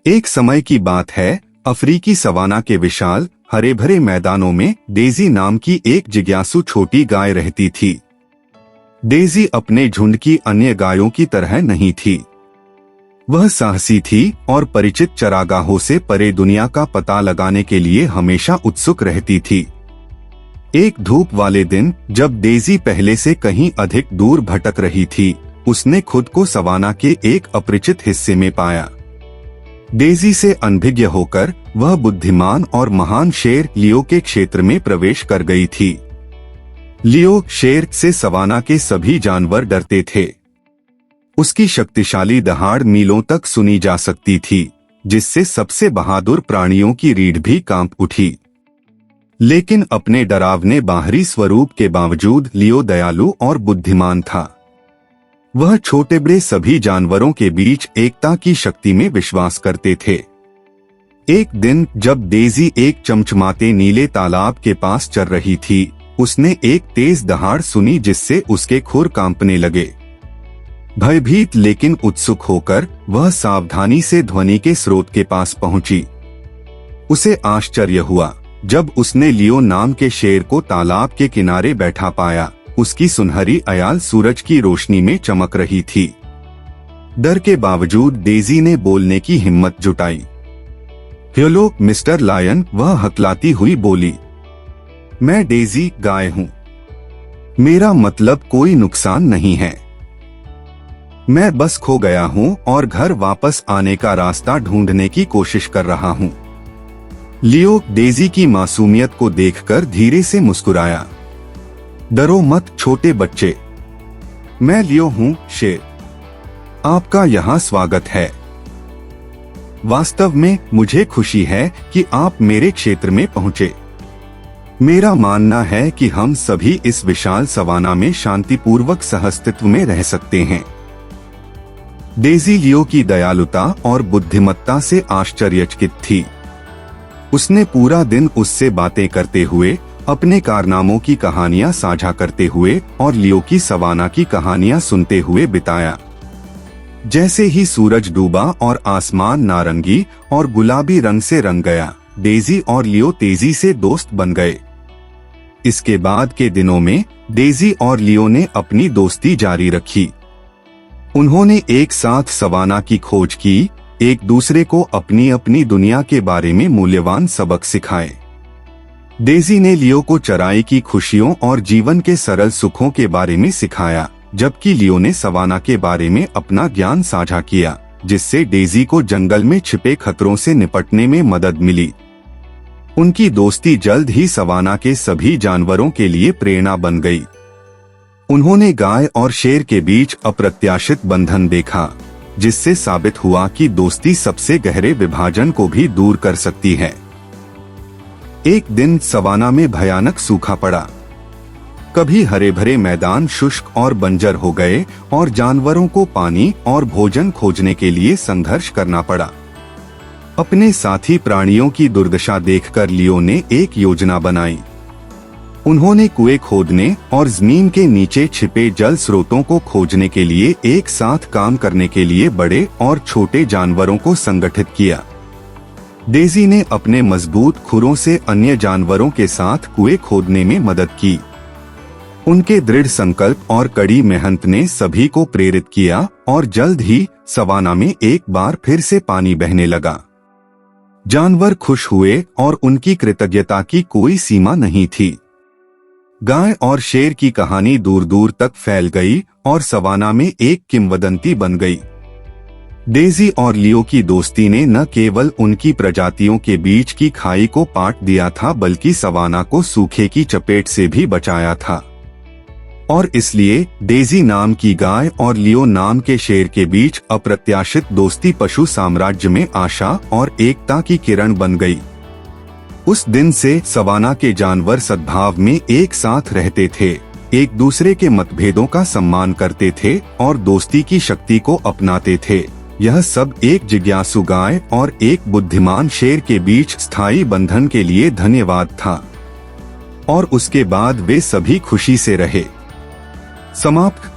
एक समय की बात है, अफ्रीकी सवाना के विशाल हरे भरे मैदानों में डेजी नाम की एक जिज्ञासु छोटी गाय रहती थी। डेजी अपने झुंड की अन्य गायों की तरह नहीं थी। वह साहसी थी और परिचित चरागाहों से परे दुनिया का पता लगाने के लिए हमेशा उत्सुक रहती थी। एक धूप वाले दिन जब डेजी पहले से कहीं अधिक दूर भटक रही थी, उसने खुद को सवाना के एक अपरिचित हिस्से में पाया। डेजी से अनभिज्ञ होकर वह बुद्धिमान और महान शेर लियो के क्षेत्र में प्रवेश कर गई थी। लियो शेर से सवाना के सभी जानवर डरते थे। उसकी शक्तिशाली दहाड़ मीलों तक सुनी जा सकती थी, जिससे सबसे बहादुर प्राणियों की रीढ़ भी कांप उठी। लेकिन अपने डरावने बाहरी स्वरूप के बावजूद लियो दयालु और बुद्धिमान था। वह छोटे बड़े सभी जानवरों के बीच एकता की शक्ति में विश्वास करते थे। एक दिन जब डेजी एक चमचमाते नीले तालाब के पास चल रही थी, उसने एक तेज दहाड़ सुनी जिससे उसके खुर कांपने लगे। भयभीत लेकिन उत्सुक होकर वह सावधानी से ध्वनि के स्रोत के पास पहुंची। उसे आश्चर्य हुआ जब उसने लियो नाम के शेर को तालाब के किनारे बैठा पाया। उसकी सुनहरी आयाल सूरज की रोशनी में चमक रही थी। डर के बावजूद डेजी ने बोलने की हिम्मत जुटाई। हेलो मिस्टर लायन, वह हकलाती हुई बोली। मैं डेजी गाय हूँ। मेरा मतलब कोई नुकसान नहीं है। मैं बस खो गया हूँ और घर वापस आने का रास्ता ढूंढने की कोशिश कर रहा हूँ। लियो डेजी की मासूमियत को देखकर धीरे से मुस्कुराया। डरो मत छोटे बच्चे, मैं लियो हूँ शेर। आपका यहाँ स्वागत है। वास्तव में मुझे खुशी है कि आप मेरे क्षेत्र में पहुँचे। मेरा मानना है कि हम सभी इस विशाल सवाना में शांतिपूर्वक सहअस्तित्व में रह सकते हैं। डेजी लियो की दयालुता और बुद्धिमत्ता से आश्चर्यचकित थी। उसने पूरा दिन उससे बातें करते हुए, अपने कारनामों की कहानियां साझा करते हुए और लियो की सवाना की कहानियां सुनते हुए बिताया। जैसे ही सूरज डूबा और आसमान नारंगी और गुलाबी रंग से रंग गया, डेजी और लियो तेजी से दोस्त बन गए। इसके बाद के दिनों में डेजी और लियो ने अपनी दोस्ती जारी रखी। उन्होंने एक साथ सवाना की खोज की, एक दूसरे को अपनी अपनी दुनिया के बारे में मूल्यवान सबक सिखाए। डेजी ने लियो को चराई की खुशियों और जीवन के सरल सुखों के बारे में सिखाया, जबकि लियो ने सवाना के बारे में अपना ज्ञान साझा किया, जिससे डेजी को जंगल में छिपे खतरों से निपटने में मदद मिली। उनकी दोस्ती जल्द ही सवाना के सभी जानवरों के लिए प्रेरणा बन गई। उन्होंने गाय और शेर के बीच अप्रत्याशित बंधन देखा, जिससे साबित हुआ कि दोस्ती सबसे गहरे विभाजन को भी दूर कर सकती है। एक दिन सवाना में भयानक सूखा पड़ा। कभी हरे भरे मैदान शुष्क और बंजर हो गए और जानवरों को पानी और भोजन खोजने के लिए संघर्ष करना पड़ा। अपने साथी प्राणियों की दुर्दशा देखकर लियो ने एक योजना बनाई। उन्होंने कुएं खोदने और जमीन के नीचे छिपे जल स्रोतों को खोजने के लिए एक साथ काम करने के लिए बड़े और छोटे जानवरों को संगठित किया। डेजी ने अपने मजबूत खुरों से अन्य जानवरों के साथ कुएं खोदने में मदद की। उनके दृढ़ संकल्प और कड़ी मेहनत ने सभी को प्रेरित किया और जल्द ही सवाना में एक बार फिर से पानी बहने लगा। जानवर खुश हुए और उनकी कृतज्ञता की कोई सीमा नहीं थी। गाय और शेर की कहानी दूर दूर तक फैल गई और सवाना में एक किंवदंती बन गई। डेजी और लियो की दोस्ती ने न केवल उनकी प्रजातियों के बीच की खाई को पाट दिया था, बल्कि सवाना को सूखे की चपेट से भी बचाया था। और इसलिए डेजी नाम की गाय और लियो नाम के शेर के बीच अप्रत्याशित दोस्ती पशु साम्राज्य में आशा और एकता की किरण बन गई। उस दिन से सवाना के जानवर सद्भाव में एक साथ रहते थे, एक दूसरे के मतभेदों का सम्मान करते थे और दोस्ती की शक्ति को अपनाते थे। यह सब एक जिज्ञासु गाय और एक बुद्धिमान शेर के बीच स्थायी बंधन के लिए धन्यवाद था। और उसके बाद वे सभी खुशी से रहे। समाप्त।